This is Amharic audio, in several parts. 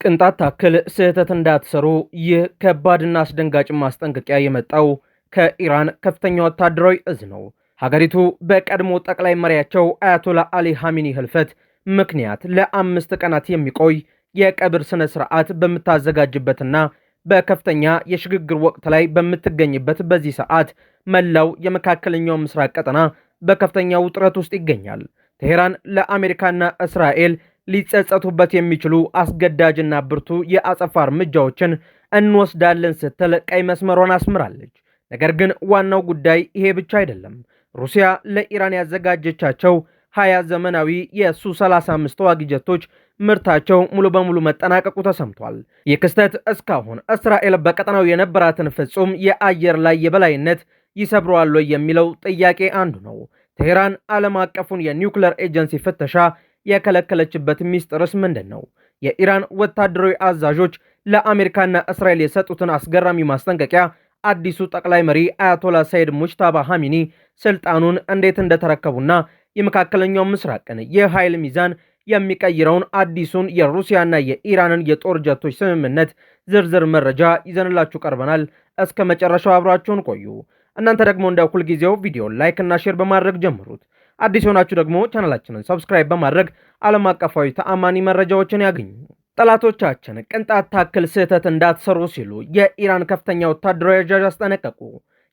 ቅንጣት ታክል ስህተት እንዳትሰሩ ይህ ከባድና አስደንጋጭ ማስጠንቀቂያ የመጣው ከኢራን ከፍተኛ ወታደራዊ እዝ ነው። ሀገሪቱ በቀድሞ ጠቅላይ መሪያቸው አያቶላ አሊ ሐሚኒ ህልፈት ምክንያት ለአምስት ቀናት የሚቆይ የቀብር ስነ ስርዓት በምታዘጋጅበትና በከፍተኛ የሽግግር ወቅት ላይ በምትገኝበት በዚህ ሰዓት መላው የመካከለኛው ምስራቅ ቀጠና በከፍተኛ ውጥረት ውስጥ ይገኛል። ቴሄራን ለአሜሪካና እስራኤል ሊጸጸቱበት የሚችሉ አስገዳጅና ብርቱ የአጸፋ እርምጃዎችን እንወስዳለን ስትል ቀይ መስመሯን አስምራለች። ነገር ግን ዋናው ጉዳይ ይሄ ብቻ አይደለም። ሩሲያ ለኢራን ያዘጋጀቻቸው 20 ዘመናዊ የሱ-35 ተዋጊ ጀቶች ምርታቸው ሙሉ በሙሉ መጠናቀቁ ተሰምቷል። ይህ ክስተት እስካሁን እስራኤል በቀጠናው የነበራትን ፍጹም የአየር ላይ የበላይነት ይሰብረዋል የሚለው ጥያቄ አንዱ ነው። ቴሄራን ዓለም አቀፉን የኒውክሌር ኤጀንሲ ፍተሻ የከለከለችበት ሚስጥርስ ምንድን ነው? የኢራን ወታደራዊ አዛዦች ለአሜሪካና እስራኤል የሰጡትን አስገራሚ ማስጠንቀቂያ አዲሱ ጠቅላይ መሪ አያቶላ ሰይድ ሙጅታባ ሐሚኒ ስልጣኑን እንዴት እንደተረከቡና የመካከለኛው ምስራቅን የኃይል ሚዛን የሚቀይረውን አዲሱን የሩሲያና የኢራንን የጦር ጀቶች ስምምነት ዝርዝር መረጃ ይዘንላችሁ ቀርበናል። እስከ መጨረሻው አብራችሁን ቆዩ። እናንተ ደግሞ እንደ ሁልጊዜው ቪዲዮ ላይክ እና ሼር በማድረግ ጀምሩት። አዲስ ሆናችሁ ደግሞ ቻናላችንን ሰብስክራይብ በማድረግ ዓለም አቀፋዊ ተአማኒ መረጃዎችን ያገኙ። ጠላቶቻችን ቅንጣት ታክል ስህተት እንዳትሰሩ ሲሉ የኢራን ከፍተኛ ወታደራዊ አዛዥ አስጠነቀቁ።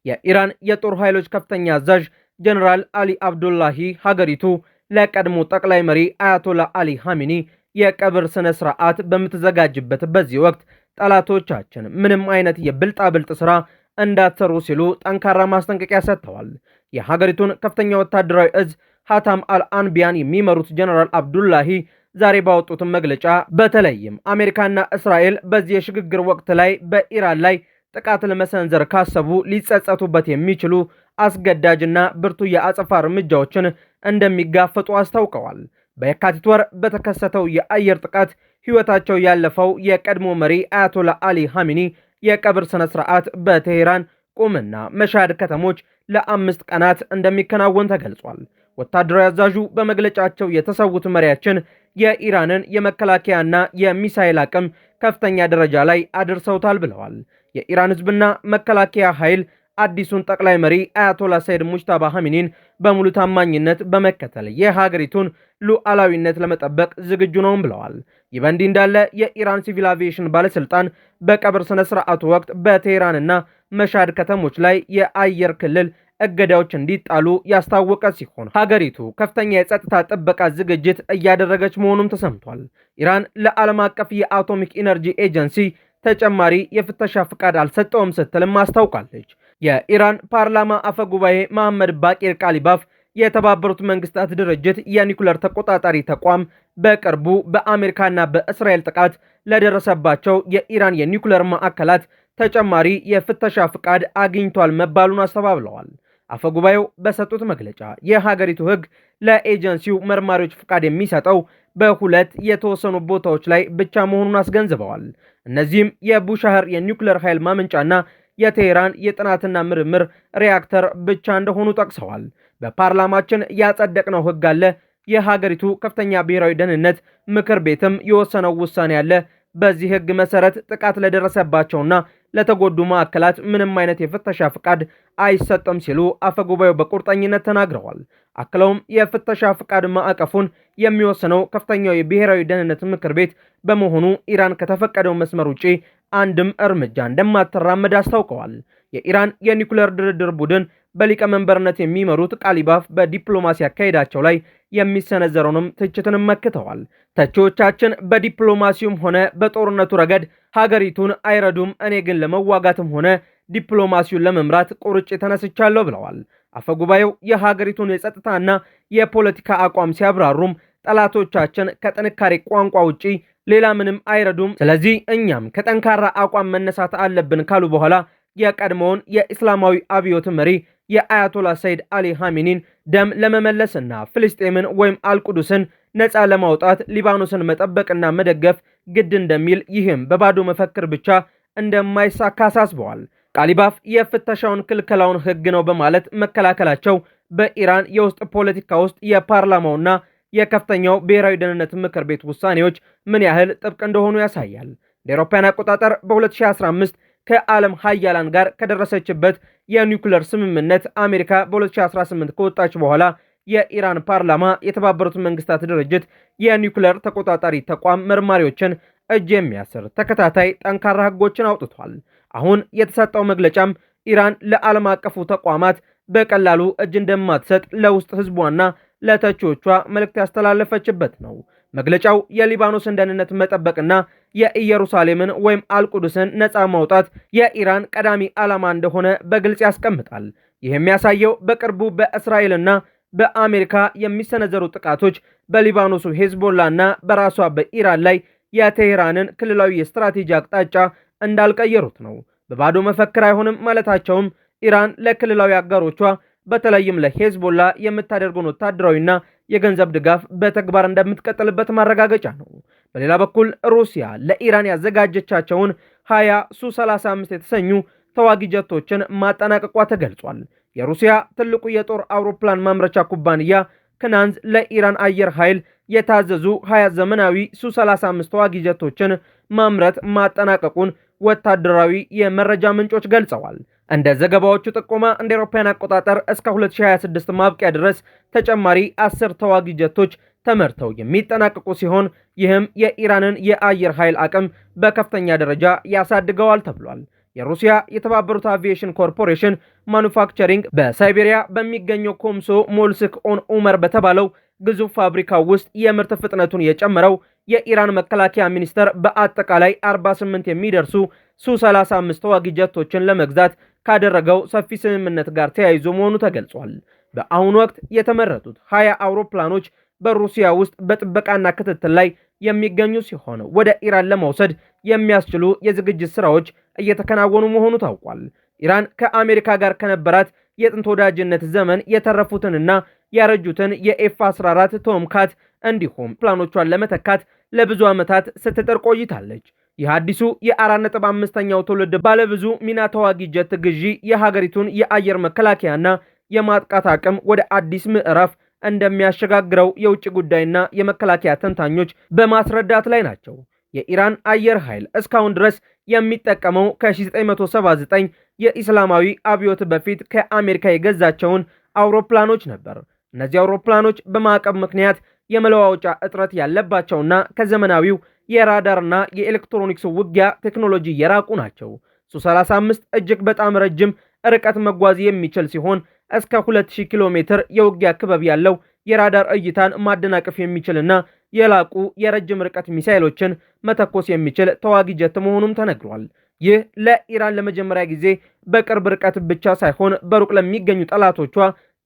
የኢራን የጦር ኃይሎች ከፍተኛ አዛዥ ጀነራል አሊ አብዱላሂ ሀገሪቱ ለቀድሞ ጠቅላይ መሪ አያቶላ አሊ ሐሚኒ የቀብር ስነ ስርዓት በምትዘጋጅበት በዚህ ወቅት ጠላቶቻችን ምንም አይነት የብልጣብልጥ ስራ እንዳትሰሩ ሲሉ ጠንካራ ማስጠንቀቂያ ሰጥተዋል። የሀገሪቱን ከፍተኛ ወታደራዊ እዝ ሀታም አልአንቢያን የሚመሩት ጀነራል አብዱላሂ ዛሬ ባወጡት መግለጫ በተለይም አሜሪካና እስራኤል በዚህ የሽግግር ወቅት ላይ በኢራን ላይ ጥቃት ለመሰንዘር ካሰቡ ሊጸጸቱበት የሚችሉ አስገዳጅና ብርቱ የአጸፋ እርምጃዎችን እንደሚጋፈጡ አስታውቀዋል። በየካቲት ወር በተከሰተው የአየር ጥቃት ሕይወታቸው ያለፈው የቀድሞ መሪ አያቶላ አሊ ሐሚኒ የቀብር ስነ ስርዓት በቴሄራን ቁምና መሻድ ከተሞች ለ5 ቀናት እንደሚከናወን ተገልጿል። ወታደራዊ አዛዡ በመግለጫቸው የተሰዉት መሪያችን የኢራንን የመከላከያና የሚሳኤል አቅም ከፍተኛ ደረጃ ላይ አድርሰውታል ብለዋል። የኢራን ሕዝብና መከላከያ ኃይል አዲሱን ጠቅላይ መሪ አያቶላ ሰይድ ሙጅታባ ሐሚኒን በሙሉ ታማኝነት በመከተል የሀገሪቱን ሉዓላዊነት ለመጠበቅ ዝግጁ ነውም ብለዋል። ይህ በእንዲህ እንዳለ የኢራን ሲቪል አቪዬሽን ባለስልጣን በቀብር ስነ ስርዓቱ ወቅት በቴሄራንና መሻድ ከተሞች ላይ የአየር ክልል እገዳዎች እንዲጣሉ ያስታወቀ ሲሆን ሀገሪቱ ከፍተኛ የጸጥታ ጥበቃ ዝግጅት እያደረገች መሆኑም ተሰምቷል። ኢራን ለዓለም አቀፍ የአቶሚክ ኢነርጂ ኤጀንሲ ተጨማሪ የፍተሻ ፍቃድ አልሰጠውም ስትልም አስታውቃለች። የኢራን ፓርላማ አፈ ጉባኤ መሐመድ ባቂር ቃሊባፍ የተባበሩት መንግስታት ድርጅት የኒኩለር ተቆጣጣሪ ተቋም በቅርቡ በአሜሪካና በእስራኤል ጥቃት ለደረሰባቸው የኢራን የኒኩለር ማዕከላት ተጨማሪ የፍተሻ ፍቃድ አግኝቷል መባሉን አስተባብለዋል። አፈ ጉባኤው በሰጡት መግለጫ የሀገሪቱ ሕግ ለኤጀንሲው መርማሪዎች ፍቃድ የሚሰጠው በሁለት የተወሰኑ ቦታዎች ላይ ብቻ መሆኑን አስገንዝበዋል። እነዚህም የቡሻህር የኒውክሌር ኃይል ማመንጫና የቴሄራን የጥናትና ምርምር ሪያክተር ብቻ እንደሆኑ ጠቅሰዋል። በፓርላማችን ያጸደቅነው ሕግ አለ። የሀገሪቱ ከፍተኛ ብሔራዊ ደህንነት ምክር ቤትም የወሰነው ውሳኔ አለ። በዚህ ሕግ መሰረት ጥቃት ለደረሰባቸውና ለተጎዱ ማዕከላት ምንም አይነት የፍተሻ ፍቃድ አይሰጥም ሲሉ አፈጉባኤው በቁርጠኝነት ተናግረዋል። አክለውም የፍተሻ ፍቃድ ማዕቀፉን የሚወስነው ከፍተኛው የብሔራዊ ደህንነት ምክር ቤት በመሆኑ ኢራን ከተፈቀደው መስመር ውጪ አንድም እርምጃ እንደማትራመድ አስታውቀዋል። የኢራን የኒኩሌር ድርድር ቡድን በሊቀመንበርነት የሚመሩት ቃሊባፍ በዲፕሎማሲ አካሄዳቸው ላይ የሚሰነዘረውንም ትችትንም መክተዋል። ተቺዎቻችን በዲፕሎማሲውም ሆነ በጦርነቱ ረገድ ሀገሪቱን አይረዱም፣ እኔ ግን ለመዋጋትም ሆነ ዲፕሎማሲውን ለመምራት ቁርጭ ተነስቻለሁ ብለዋል። አፈጉባኤው የሀገሪቱን የጸጥታና የፖለቲካ አቋም ሲያብራሩም ጠላቶቻችን ከጥንካሬ ቋንቋ ውጪ ሌላ ምንም አይረዱም፣ ስለዚህ እኛም ከጠንካራ አቋም መነሳት አለብን ካሉ በኋላ የቀድሞውን የእስላማዊ አብዮት መሪ የአያቶላ ሰይድ አሊ ሐሚኒን ደም ለመመለስና ፍልስጤምን ወይም አልቁዱስን ነፃ ለማውጣት ሊባኖስን መጠበቅና መደገፍ ግድ እንደሚል፣ ይህም በባዶ መፈክር ብቻ እንደማይሳካ አሳስበዋል። ቃሊባፍ የፍተሻውን ክልከላውን ሕግ ነው በማለት መከላከላቸው በኢራን የውስጥ ፖለቲካ ውስጥ የፓርላማውና የከፍተኛው ብሔራዊ ደህንነት ምክር ቤት ውሳኔዎች ምን ያህል ጥብቅ እንደሆኑ ያሳያል። እንደ አውሮፓውያን አቆጣጠር በ2015 ከዓለም ሀያላን ጋር ከደረሰችበት የኒውክሌር ስምምነት አሜሪካ በ2018 ከወጣች በኋላ የኢራን ፓርላማ የተባበሩት መንግስታት ድርጅት የኒውክሌር ተቆጣጣሪ ተቋም መርማሪዎችን እጅ የሚያስር ተከታታይ ጠንካራ ህጎችን አውጥቷል። አሁን የተሰጠው መግለጫም ኢራን ለዓለም አቀፉ ተቋማት በቀላሉ እጅ እንደማትሰጥ ለውስጥ ህዝቧና ለተቺዎቿ መልእክት ያስተላለፈችበት ነው። መግለጫው የሊባኖስን ደህንነት መጠበቅና የኢየሩሳሌምን ወይም አልቁድስን ነፃ ማውጣት የኢራን ቀዳሚ ዓላማ እንደሆነ በግልጽ ያስቀምጣል። ይህ የሚያሳየው በቅርቡ በእስራኤልና በአሜሪካ የሚሰነዘሩ ጥቃቶች በሊባኖሱ ሄዝቦላና በራሷ በኢራን ላይ የቴሄራንን ክልላዊ የስትራቴጂ አቅጣጫ እንዳልቀየሩት ነው። በባዶ መፈክር አይሆንም ማለታቸውም ኢራን ለክልላዊ አጋሮቿ በተለይም ለሄዝቦላ የምታደርገውን ወታደራዊና የገንዘብ ድጋፍ በተግባር እንደምትቀጥልበት ማረጋገጫ ነው። በሌላ በኩል ሩሲያ ለኢራን ያዘጋጀቻቸውን 20 ሱ-35 የተሰኙ ተዋጊ ጀቶችን ማጠናቀቋ ተገልጿል። የሩሲያ ትልቁ የጦር አውሮፕላን ማምረቻ ኩባንያ ክናንዝ ለኢራን አየር ኃይል የታዘዙ 20 ዘመናዊ ሱ-35 ተዋጊ ጀቶችን ማምረት ማጠናቀቁን ወታደራዊ የመረጃ ምንጮች ገልጸዋል። እንደ ዘገባዎቹ ጥቆማ እንደ አውሮፓውያን አቆጣጠር እስከ 2026 ማብቂያ ድረስ ተጨማሪ 10 ተዋጊ ጀቶች ተመርተው የሚጠናቀቁ ሲሆን ይህም የኢራንን የአየር ኃይል አቅም በከፍተኛ ደረጃ ያሳድገዋል ተብሏል። የሩሲያ የተባበሩት አቪዬሽን ኮርፖሬሽን ማኑፋክቸሪንግ በሳይቤሪያ በሚገኘው ኮምሶ ሞልስክ ኦን ኡመር በተባለው ግዙፍ ፋብሪካ ውስጥ የምርት ፍጥነቱን የጨመረው የኢራን መከላከያ ሚኒስቴር በአጠቃላይ 48 የሚደርሱ ሱ-35 ተዋጊ ጀቶችን ለመግዛት ካደረገው ሰፊ ስምምነት ጋር ተያይዞ መሆኑ ተገልጿል። በአሁኑ ወቅት የተመረቱት 20 አውሮፕላኖች በሩሲያ ውስጥ በጥበቃና ክትትል ላይ የሚገኙ ሲሆን ወደ ኢራን ለመውሰድ የሚያስችሉ የዝግጅት ስራዎች እየተከናወኑ መሆኑ ታውቋል። ኢራን ከአሜሪካ ጋር ከነበራት የጥንት ወዳጅነት ዘመን የተረፉትንና ያረጁትን የኤፍ-14 ቶምካት እንዲሁም ፕላኖቿን ለመተካት ለብዙ ዓመታት ስትጥር ቆይታለች። ይህ አዲሱ የ4.5ኛው ትውልድ ባለብዙ ሚና ተዋጊ ጀት ግዢ የሀገሪቱን የአየር መከላከያና የማጥቃት አቅም ወደ አዲስ ምዕራፍ እንደሚያሸጋግረው የውጭ ጉዳይና የመከላከያ ተንታኞች በማስረዳት ላይ ናቸው። የኢራን አየር ኃይል እስካሁን ድረስ የሚጠቀመው ከ1979 የኢስላማዊ አብዮት በፊት ከአሜሪካ የገዛቸውን አውሮፕላኖች ነበር። እነዚህ አውሮፕላኖች በማዕቀብ ምክንያት የመለዋወጫ እጥረት ያለባቸውና ከዘመናዊው የራዳርና የኤሌክትሮኒክስ ውጊያ ቴክኖሎጂ የራቁ ናቸው። ሱ-35 እጅግ በጣም ረጅም ርቀት መጓዝ የሚችል ሲሆን እስከ 2000 ኪሎ ሜትር የውጊያ ክበብ ያለው የራዳር እይታን ማደናቀፍ የሚችልና የላቁ የረጅም ርቀት ሚሳይሎችን መተኮስ የሚችል ተዋጊ ጀት መሆኑም ተነግሯል። ይህ ለኢራን ለመጀመሪያ ጊዜ በቅርብ ርቀት ብቻ ሳይሆን በሩቅ ለሚገኙ ጠላቶቿ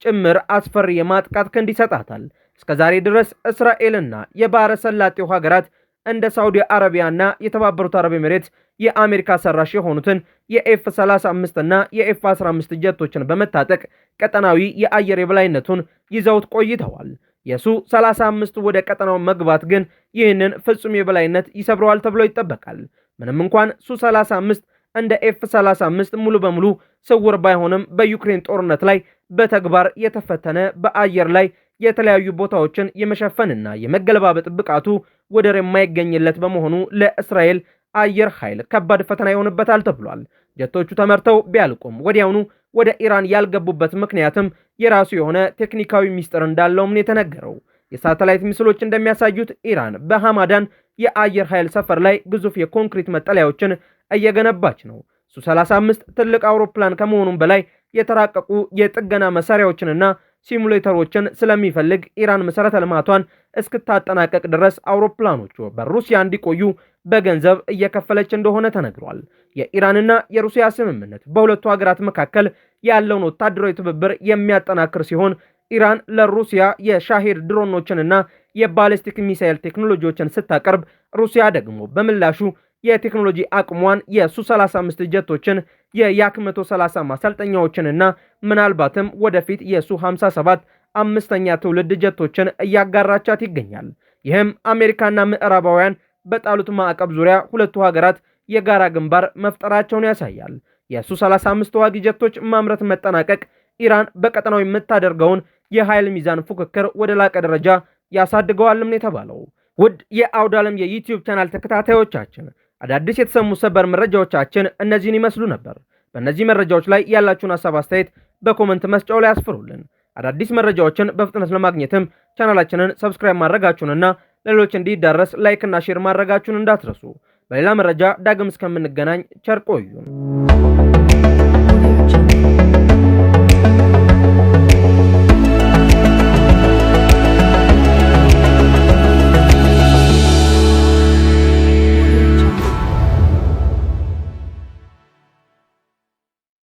ጭምር አስፈሪ የማጥቃት ክንድ ይሰጣታል። እስከዛሬ ድረስ እስራኤልና የባህረ ሰላጤው ሀገራት እንደ ሳውዲ አረቢያና የተባበሩት አረብ ኤሚሬትስ የአሜሪካ ሰራሽ የሆኑትን የኤፍ-35 እና የኤፍ-15 ጀቶችን በመታጠቅ ቀጠናዊ የአየር የበላይነቱን ይዘውት ቆይተዋል። የሱ-35 ወደ ቀጠናው መግባት ግን ይህንን ፍጹም የበላይነት ይሰብረዋል ተብሎ ይጠበቃል። ምንም እንኳን ሱ-35 እንደ ኤፍ-35 ሙሉ በሙሉ ስውር ባይሆንም በዩክሬን ጦርነት ላይ በተግባር የተፈተነ በአየር ላይ የተለያዩ ቦታዎችን የመሸፈንና የመገለባበጥ ብቃቱ ወደር የማይገኝለት በመሆኑ ለእስራኤል አየር ኃይል ከባድ ፈተና ይሆንበታል ተብሏል። ጀቶቹ ተመርተው ቢያልቁም ወዲያውኑ ወደ ኢራን ያልገቡበት ምክንያትም የራሱ የሆነ ቴክኒካዊ ሚስጥር እንዳለውም ነው የተነገረው። የሳተላይት ምስሎች እንደሚያሳዩት ኢራን በሐማዳን የአየር ኃይል ሰፈር ላይ ግዙፍ የኮንክሪት መጠለያዎችን እየገነባች ነው። ሱ-35 ትልቅ አውሮፕላን ከመሆኑም በላይ የተራቀቁ የጥገና መሳሪያዎችንና ሲሙሌተሮችን ስለሚፈልግ ኢራን መሰረተ ልማቷን እስክታጠናቀቅ ድረስ አውሮፕላኖቹ በሩሲያ እንዲቆዩ በገንዘብ እየከፈለች እንደሆነ ተነግሯል። የኢራንና የሩሲያ ስምምነት በሁለቱ ሀገራት መካከል ያለውን ወታደራዊ ትብብር የሚያጠናክር ሲሆን ኢራን ለሩሲያ የሻሄድ ድሮኖችንና የባሊስቲክ ሚሳይል ቴክኖሎጂዎችን ስታቀርብ፣ ሩሲያ ደግሞ በምላሹ የቴክኖሎጂ አቅሟን የሱ-35 ጀቶችን የያክ-130 ማሰልጠኛዎችንና ምናልባትም ወደፊት የሱ-57 አምስተኛ ትውልድ ጀቶችን እያጋራቻት ይገኛል። ይህም አሜሪካና ምዕራባውያን በጣሉት ማዕቀብ ዙሪያ ሁለቱ ሀገራት የጋራ ግንባር መፍጠራቸውን ያሳያል። የሱ-35 ተዋጊ ጀቶች ማምረት መጠናቀቅ ኢራን በቀጠናው የምታደርገውን የኃይል ሚዛን ፉክክር ወደ ላቀ ደረጃ ያሳድገዋልም ነው የተባለው። ውድ የአውደ ዓለም የዩቲዩብ ቻናል ተከታታዮቻችን አዳዲስ የተሰሙ ሰበር መረጃዎቻችን እነዚህን ይመስሉ ነበር። በእነዚህ መረጃዎች ላይ ያላችሁን ሀሳብ አስተያየት በኮመንት መስጫው ላይ አስፍሩልን። አዳዲስ መረጃዎችን በፍጥነት ለማግኘትም ቻናላችንን ሰብስክራይብ ማድረጋችሁንና ሌሎች እንዲዳረስ ላይክ እና ሼር ማድረጋችሁን እንዳትረሱ። በሌላ መረጃ ዳግም እስከምንገናኝ ቸር ቆዩን።